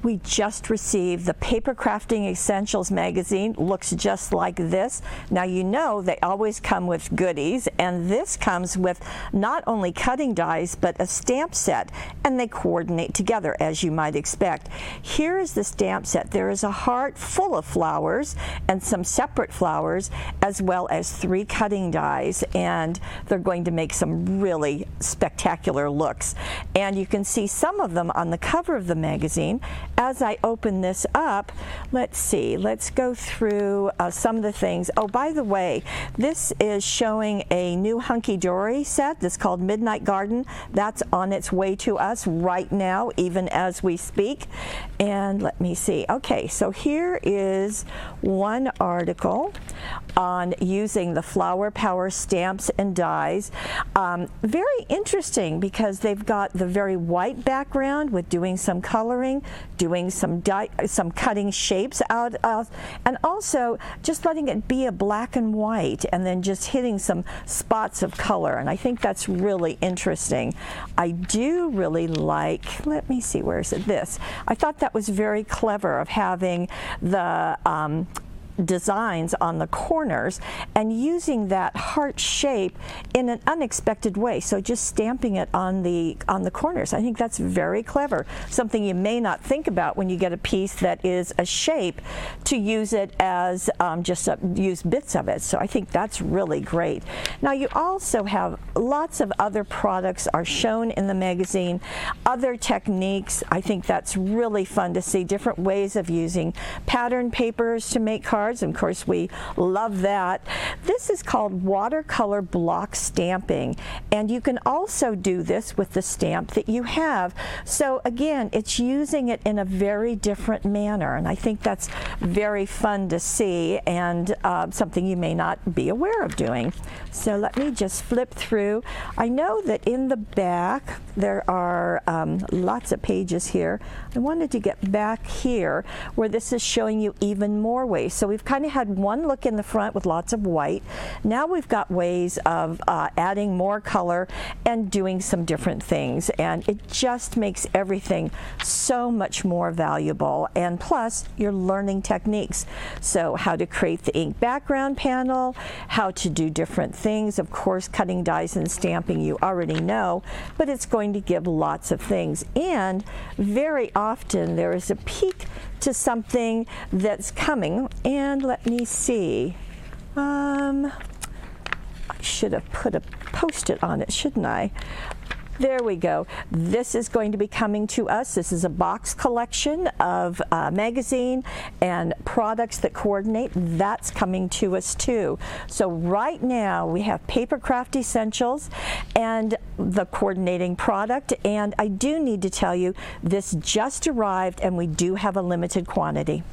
We just received the Paper Crafting Essentials magazine. Looks just like this. Now you know they always come with goodies, and this comes with not only cutting dies but a stamp set, and they coordinate together as you might expect. Here is the stamp set. There is a heart full of flowers and some separate flowers, as well as 3 cutting dies, and they're going to make some really spectacular looks. And you can see some of them on the cover of the magazine. As I open this up, let's see, let's go through some of the things. Oh, by the way, this is showing a new hunky-dory set that's called Midnight Garden. That's on its way to us right now, even as we speak. And let me see. Okay, so here is one article on using the Flower Power stamps and dies. Very interesting because they've got the very white background with doing some coloring, doing some cutting shapes out of, and also just letting it be a black and white and then just hitting some spots of color, and I think that's really interesting. I do really like, let me see, where is it, this. I thought that was very clever of having the designs on the corners and using that heart shape in an unexpected way, so just stamping it on the corners. I think that's very clever, something you may not think about when you get a piece that is a shape, to use it as use bits of it. So I think that's really great. Now you also have lots of other products are shown in the magazine, other techniques. I think that's really fun to see, different ways of using pattern papers to make cards. Of course, we love that. This is called watercolor block stamping, and you can also do this with the stamp that you have. So again, it's using it in a very different manner, and I think that's very fun to see, and something you may not be aware of doing. So let me just flip through. I know that in the back there are lots of pages here. I wanted to get back here where this is showing you even more ways. So we've kind of had one look in the front with lots of white. Now we've got ways of adding more color and doing some different things, and it just makes everything so much more valuable. And plus, you're learning techniques. So how to create the ink background panel, how to do different things. Of course, cutting dies and stamping you already know, but it's going to give lots of things. And very often there is a peek to something that's coming. And let me see. I should have put a post-it on it, shouldn't I? There we go. This is going to be coming to us. This is a box collection of magazine and products that coordinate. That's coming to us too. So right now we have Papercraft Essentials and the coordinating product, and I do need to tell you this just arrived and we do have a limited quantity.